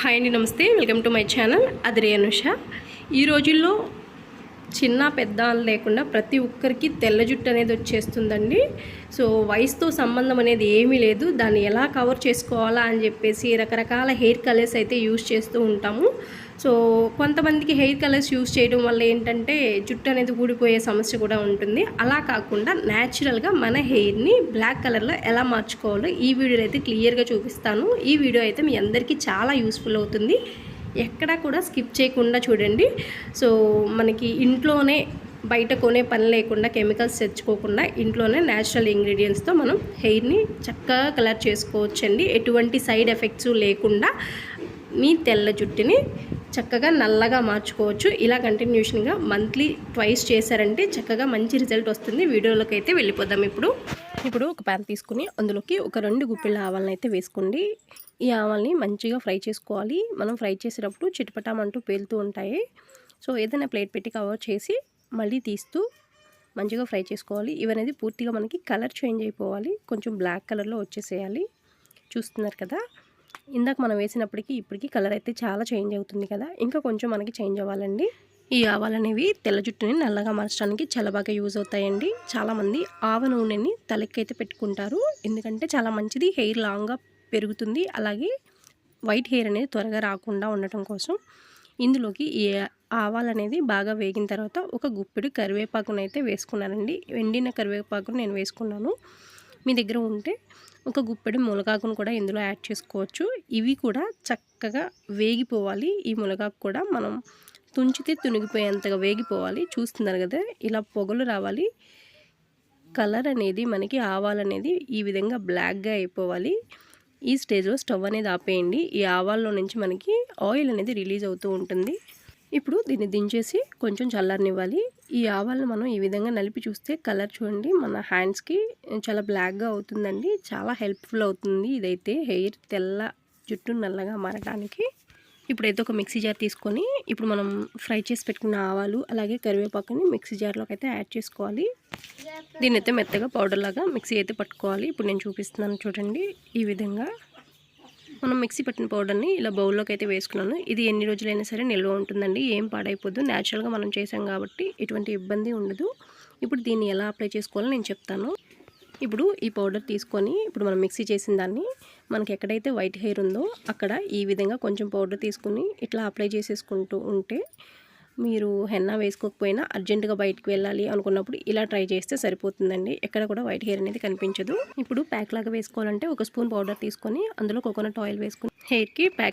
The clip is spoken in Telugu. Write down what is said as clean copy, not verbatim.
హాయ్ అండి, నమస్తే. వెల్కమ్ టు మై ఛానల్ అదిరే అనుష. ఈ రోజుల్లో చిన్న పెద్ద అని లేకుండా ప్రతి ఒక్కరికి తెల్ల జుట్టు అనేది వచ్చేస్తుందండి. సో వయసుతో సంబంధం అనేది ఏమీ లేదు. దాన్ని ఎలా కవర్ చేసుకోవాలా అని చెప్పేసి రకరకాల హెయిర్ కలర్స్ అయితే యూస్ చేస్తూ ఉంటాము. సో కొంతమందికి హెయిర్ కలర్స్ యూస్ చేయడం వల్ల ఏంటంటే జుట్టు అనేది ఊడిపోయే సమస్య కూడా ఉంటుంది. అలా కాకుండా న్యాచురల్గా మన హెయిర్ని బ్లాక్ కలర్లో ఎలా మార్చుకోవాలో ఈ వీడియోలో అయితే క్లియర్గా చూపిస్తాను. ఈ వీడియో అయితే మీ అందరికీ చాలా యూస్ఫుల్ అవుతుంది. ఎక్కడా కూడా స్కిప్ చేయకుండా చూడండి. సో మనకి ఇంట్లోనే బయట కొనే పని లేకుండా, కెమికల్స్ తెచ్చుకోకుండా ఇంట్లోనే న్యాచురల్ ఇంగ్రీడియంట్స్తో మనం హెయిర్ని చక్కగా కలర్ చేసుకోవచ్చండి. ఎటువంటి సైడ్ ఎఫెక్ట్స్ లేకుండా మీ తెల్ల జుట్టుని చక్కగా నల్లగా మార్చుకోవచ్చు. ఇలా కంటిన్యూషన్గా మంత్లీ ట్వైస్ చేశారంటే చక్కగా మంచి రిజల్ట్ వస్తుంది. వీడియోలోకి అయితే వెళ్ళిపోదాం. ఇప్పుడు ఒక ప్యాన్ తీసుకుని అందులోకి ఒక 2 గుప్పిళ్ళ ఆవాలను అయితే వేసుకోండి. ఈ ఆవాల్ని మంచిగా ఫ్రై చేసుకోవాలి. మనం ఫ్రై చేసేటప్పుడు చిటపటామంటూ పేలుతూ ఉంటాయి. సో ఏదైనా ప్లేట్ పెట్టి కవర్ చేసి మళ్ళీ తీస్తూ మంచిగా ఫ్రై చేసుకోవాలి. ఇవనేది పూర్తిగా మనకి కలర్ చేంజ్ అయిపోవాలి. కొంచెం బ్లాక్ కలర్లో వచ్చేసేయాలి. చూస్తున్నారు కదా, ఇందాక మనం వేసినప్పటికీ ఇప్పటికీ కలర్ అయితే చాలా చేంజ్ అవుతుంది కదా. ఇంకా కొంచెం మనకి చేంజ్ అవ్వాలండి. ఈ ఆవాలు అనేవి తెల్ల జుట్టుని నల్లగా మార్చడానికి చాలా బాగా యూజ్ అవుతాయండి. చాలామంది ఆవ నూనెని తలకి అయితే పెట్టుకుంటారు. ఎందుకంటే చాలా మంచిది, హెయిర్ లాంగ్గా పెరుగుతుంది. అలాగే వైట్ హెయిర్ అనేది త్వరగా రాకుండా ఉండటం కోసం ఇందులోకి ఈ ఆవాలు అనేది బాగా వేగిన తర్వాత ఒక గుప్పెడు కరివేపాకును అయితే వేసుకున్నానండి. ఎండిన కరివేపాకును నేను వేసుకున్నాను. మీ దగ్గర ఉంటే ఒక గుప్పెడు మునగాకును కూడా ఇందులో యాడ్ చేసుకోవచ్చు. ఇవి కూడా చక్కగా వేగిపోవాలి. ఈ మునగాకు కూడా మనం తుంచితే తునిగిపోయేంతగా వేగిపోవాలి. చూస్తున్నారు కదా, ఇలా పొగలు రావాలి. కలర్ అనేది మనకి ఆవాలనేది ఈ విధంగా బ్లాక్గా అయిపోవాలి. ఈ స్టేజ్లో స్టవ్ అనేది ఆపేయండి. ఈ ఆవాల్లో నుంచి మనకి ఆయిల్ అనేది రిలీజ్ అవుతూ ఉంటుంది. ఇప్పుడు దీన్ని దించేసి కొంచెం చల్లారనివ్వాలి. ఈ ఆవాలను మనం ఈ విధంగా నలిపి చూస్తే కలర్ చూడండి, మన హ్యాండ్స్కి చాలా బ్లాక్గా అవుతుందండి. చాలా హెల్ప్ఫుల్ అవుతుంది ఇదైతే హెయిర్ తెల్ల జుట్టు నల్లగా మారడానికి. ఇప్పుడైతే ఒక మిక్సీ జార్ తీసుకొని ఇప్పుడు మనం ఫ్రై చేసి పెట్టుకున్న ఆవాలు అలాగే కరివేపాకుని మిక్సీ జార్లోకి అయితే యాడ్ చేసుకోవాలి. దీన్ని అయితే మెత్తగా పౌడర్ లాగా మిక్సీ అయితే పట్టుకోవాలి. ఇప్పుడు నేను చూపిస్తున్నాను చూడండి. ఈ విధంగా మనం మిక్సీ పట్టిన పౌడర్ని ఇలా బౌల్లోకి అయితే వేసుకున్నాను. ఇది ఎన్ని రోజులైనా సరే నిల్వ ఉంటుందండి, ఏం పాడైపోద్దు. న్యాచురల్గా మనం చేసాం కాబట్టి ఎటువంటి ఇబ్బంది ఉండదు. ఇప్పుడు దీన్ని ఎలా అప్లై చేసుకోవాలో నేను చెప్తాను. ఇప్పుడు ఈ పౌడర్ తీసుకొని ఇప్పుడు మనం మిక్సీ చేసిన దాన్ని మనకి ఎక్కడైతే వైట్ హెయిర్ ఉందో అక్కడ ఈ విధంగా కొంచెం పౌడర్ తీసుకుని ఇట్లా అప్లై చేసేసుకుంటూ ఉంటే, మీరు హెన్నా వేసుకోకపోయినా అర్జెంటుగా బయటకు వెళ్ళాలి అనుకున్నప్పుడు ఇలా ట్రై చేస్తే సరిపోతుందండి. ఎక్కడ కూడా వైట్ హెయిర్ అనేది కనిపించదు. ఇప్పుడు ప్యాక్ లాగా వేసుకోవాలంటే ఒక స్పూన్ పౌడర్ తీసుకొని అందులో కోకోనట్ ఆయిల్ వేసుకుని హెయిర్కి ప్యాక్